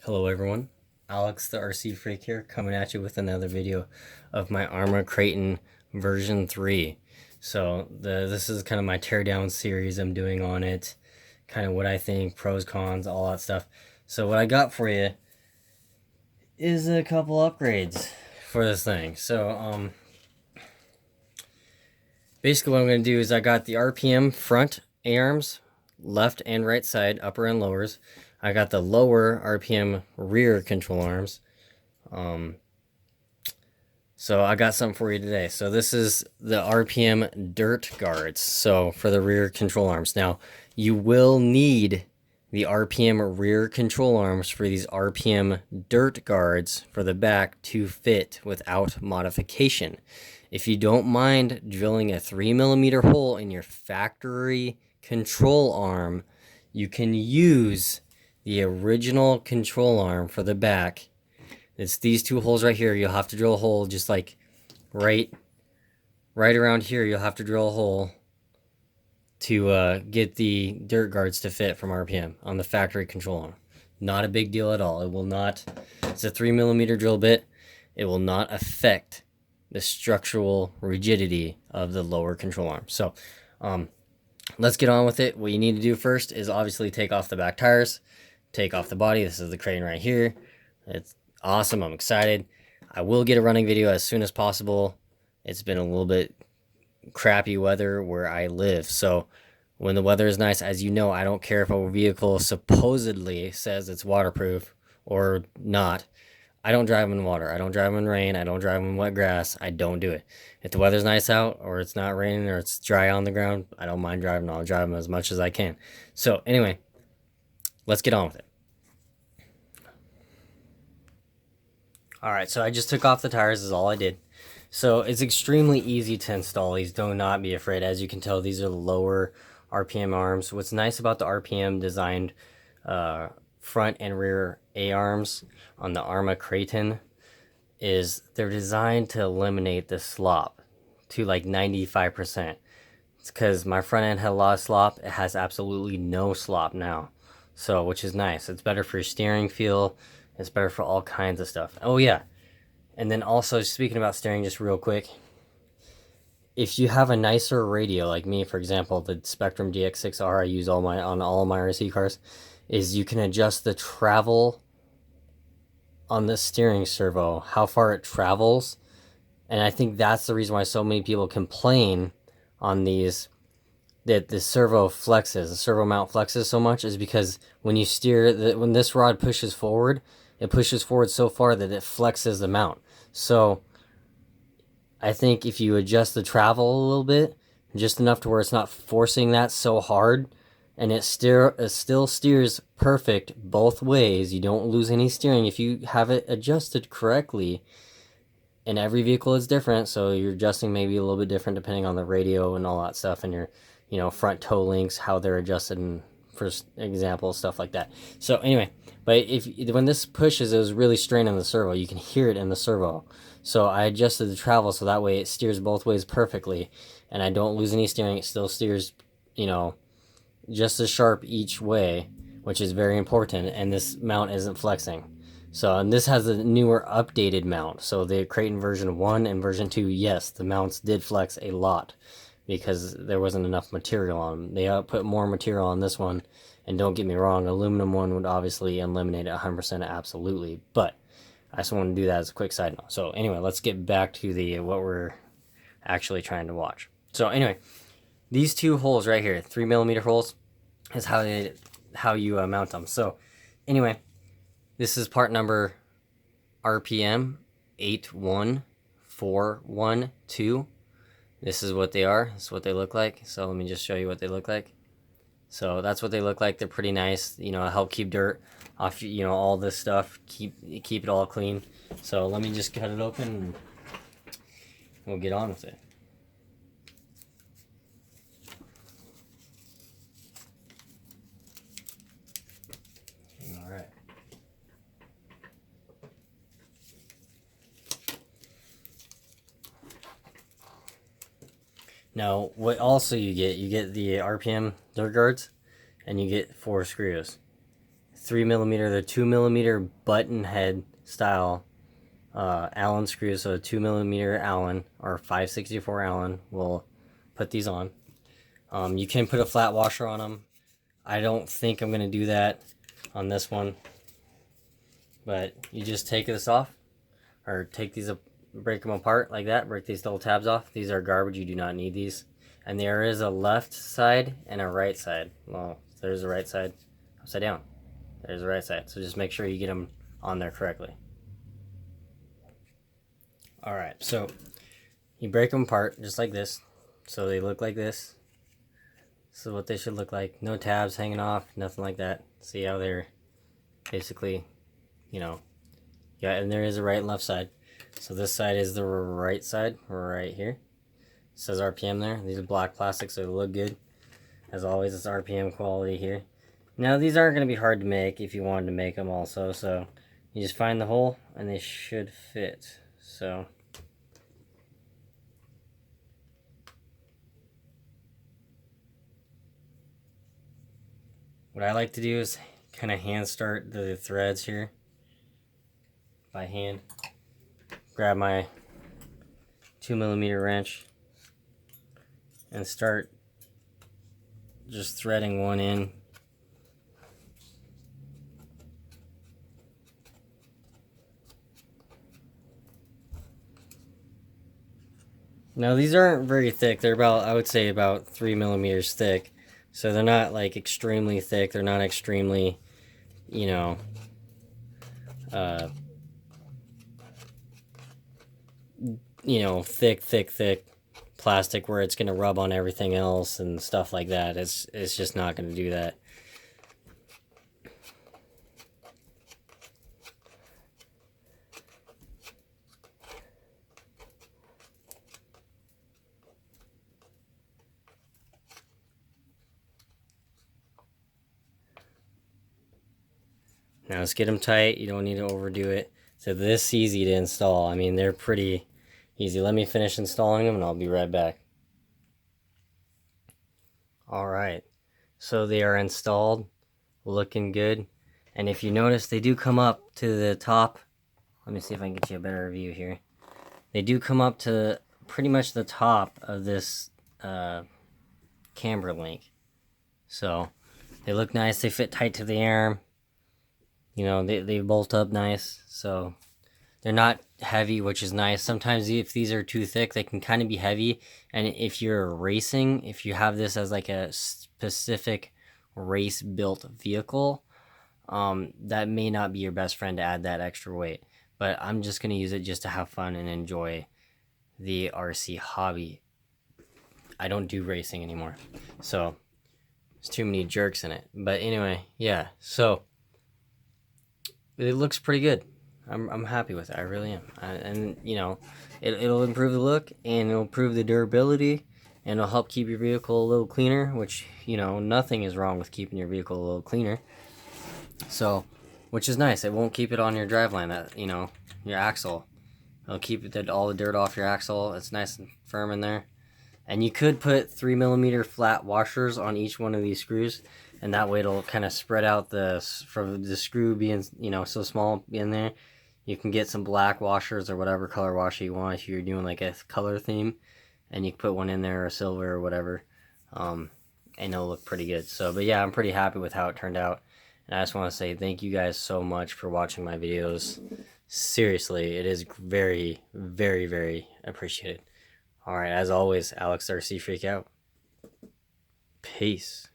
Hello everyone, Alex the RC Freak here, coming at you with another video of my Arrma Kraton version 3. So this is kind of my teardown series I'm doing on it, kind of what I think, pros, cons, all that stuff. So what I got for you is a couple upgrades for this thing. So basically what I'm going to do is I got the RPM front A-arms, left and right side, upper and lowers. I got the lower RPM rear control arms. So I got something for you today. So this is the RPM dirt guards. So for the rear control arms. Now you will need the RPM rear control arms for these RPM dirt guards for the back to fit without modification. If you don't mind drilling a 3mm hole in your factory control arm, you can use the original control arm for the back. It's these two holes right here. You'll have to drill a hole just like right around here. You'll have to drill a hole to get the dirt guards to fit from RPM on the factory control arm. Not a big deal at all. It will not, it's a 3mm drill bit. It will not affect the structural rigidity of the lower control arm. So let's get on with it. What you need to do first is obviously take off the back tires, take off the body. This is the Kraton right here. It's awesome. I'm excited. I will get a running video as soon as possible. It's been a little bit crappy weather where I live, so when the weather is nice, as you know, I don't care if a vehicle supposedly says it's waterproof or not. I don't drive in water. I don't drive in rain. I don't drive in wet grass. I don't do it. If the weather's nice out, or it's not raining, or it's dry on the ground, I don't mind driving. I'll drive them as much as I can. So anyway, let's get on with it. Alright, so I just took off the tires is all I did. So it's extremely easy to install these. Do not be afraid. As you can tell, these are the lower RPM arms. What's nice about the RPM designed front and rear A-arms on the Arrma Kraton is they're designed to eliminate the slop to like 95%. It's because my front end had a lot of slop. It has absolutely no slop now. So, which is nice. It's better for your steering feel. It's better for all kinds of stuff. Oh yeah. And then also, speaking about steering just real quick, if you have a nicer radio, like me, for example, the Spectrum DX6R I use on all of my RC cars, is you can adjust the travel on the steering servo, how far it travels. And I think that's the reason why so many people complain on these, that the servo flexes, the servo mount flexes so much, is because when you steer, when this rod pushes forward, it pushes forward so far that it flexes the mount. So I think if you adjust the travel a little bit, just enough to where it's not forcing that so hard, and it still steers perfect both ways, you don't lose any steering if you have it adjusted correctly. And every vehicle is different, so you're adjusting maybe a little bit different depending on the radio and all that stuff, and your front toe links, how they're adjusted, and for example, stuff like that. So anyway, but when this pushes, it was really straining the servo. You can hear it in the servo. So I adjusted the travel so that way it steers both ways perfectly, and I don't lose any steering. It still steers, just as sharp each way, which is very important, and this mount isn't flexing. So, and this has a newer updated mount. So the Kraton version 1 and version 2, yes, the mounts did flex a lot because there wasn't enough material on them. They put more material on this one, and don't get me wrong, aluminum one would obviously eliminate it 100% absolutely, but I just want to do that as a quick side note. So anyway, let's get back to what we're actually trying to watch. So anyway, these two holes right here, 3mm holes, is how you mount them. So anyway, this is part number RPM 81412. This is what they are. This is what they look like. So let me just show you what they look like. So that's what they look like. They're pretty nice. Help keep dirt off, all this stuff. Keep it all clean. So let me just cut it open and we'll get on with it. All right. Now, what also you get the RPM dirt guards, and you get 4 screws. 3mm, the 2mm button head style Allen screws. So 2mm Allen or 564 Allen will put these on. You can put a flat washer on them. I don't think I'm gonna do that on this one, but you just take this off, or take these up, break them apart like that, break these little tabs off. These are garbage, you do not need these. And there is a left side and a right side. Well, there's a right side, upside down. There's the right side. So just make sure you get them on there correctly. Alright, so you break them apart just like this. So they look like this. This is what they should look like. No tabs hanging off, nothing like that. See how they're basically, you know, yeah, and there is a right and left side. So this side is the right side, right here. It says RPM there. These are black plastic, so they look good. As always, it's RPM quality here. Now, these aren't going to be hard to make if you wanted to make them also. So you just find the hole, and they should fit. So what I like to do is kind of hand start the threads here by hand. Grab my 2mm wrench and start just threading one in. Now these aren't very thick. They're about, I would say, about 3mm thick. So they're not like extremely thick. They're not extremely, you know, thick plastic where it's gonna rub on everything else and stuff like that. It's just not gonna do that. Now let's get them tight. You don't need to overdo it. So this easy to install. I mean, they're pretty easy. Let me finish installing them and I'll be right back. Alright, so they are installed, looking good. And if you notice, they do come up to the top. Let me see if I can get you a better view here. They do come up to pretty much the top of this camber link. So they look nice. They fit tight to the arm. You know, they bolt up nice. So they're not heavy, which is nice. Sometimes if these are too thick, they can kind of be heavy. And if you're racing, if you have this as like a specific race built vehicle, that may not be your best friend to add that extra weight. But I'm just going to use it just to have fun and enjoy the RC hobby. I don't do racing anymore, so there's too many jerks in it. But anyway, yeah, so it looks pretty good. I'm happy with it. I really am. And you know, it'll improve the look, and it'll improve the durability, and it'll help keep your vehicle a little cleaner, which, you know, nothing is wrong with keeping your vehicle a little cleaner. So, which is nice. It won't keep it on your driveline, that, you know, your axle. It'll keep all the dirt off your axle. It's nice and firm in there. And you could put 3mm flat washers on each one of these screws, and that way it'll kind of spread out from the screw being, you know, so small in there. You can get some black washers or whatever color washer you want if you're doing like a color theme, and you can put one in there, or silver or whatever, and it'll look pretty good. So, but yeah, I'm pretty happy with how it turned out. And I just want to say thank you guys so much for watching my videos. Seriously, it is very, very, very appreciated. Alright, as always, Alex RC Freak out. Peace.